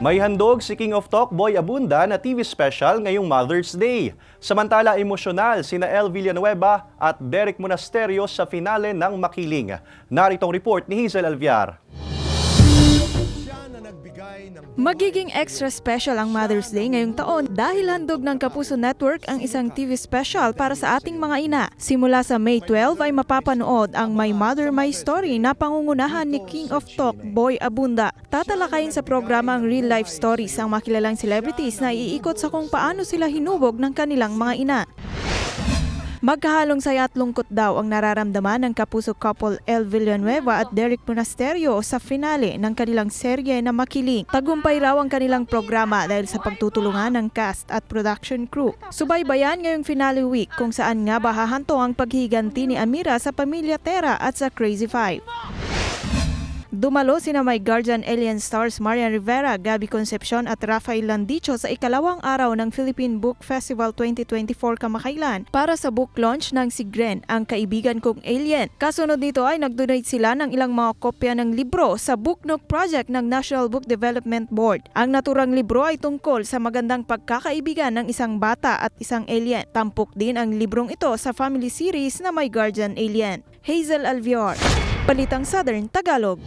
May handog si King of Talk Boy Abunda na TV special ngayong Mother's Day. Samantala emosyonal sina El Villanueva at Derek Monasterio sa finale ng Makiling. Naritong report ni Hazel Alviar. Magiging extra special ang Mother's Day ngayong taon dahil handog ng Kapuso Network ang isang TV special para sa ating mga ina. Simula sa May 12 ay mapapanood ang My Mother, My Story na pangungunahan ni King of Talk Boy Abunda. Tatalakayin sa programa ang real life stories ang makilalang celebrities na iikot sa kung paano sila hinubog ng kanilang mga ina. Magkahalong saya at lungkot daw ang nararamdaman ng kapuso couple El Villanueva at Derek Monasterio sa finale ng kanilang serye na Makiling. Tagumpay raw ang kanilang programa dahil sa pagtutulungan ng cast at production crew. Subaybayan ngayong finale week kung saan nga ba hahanto ang paghiganti ni Amira sa Pamilya Tera at sa Crazy Five. Dumalo sina My Guardian Alien stars Marian Rivera, Gabby Concepcion at Rafael Landicho sa ikalawang araw ng Philippine Book Festival 2024 kamakailan para sa book launch ng Si Gren, Ang Kaibigan Kong Alien. Kasunod nito ay nag-donate sila ng ilang mga kopya ng libro sa Book Nook Project ng National Book Development Board. Ang naturang libro ay tungkol sa magandang pagkakaibigan ng isang bata at isang alien. Tampok din ang librong ito sa family series na My Guardian Alien. Hazel Alviar, Balitang Southern Tagalog.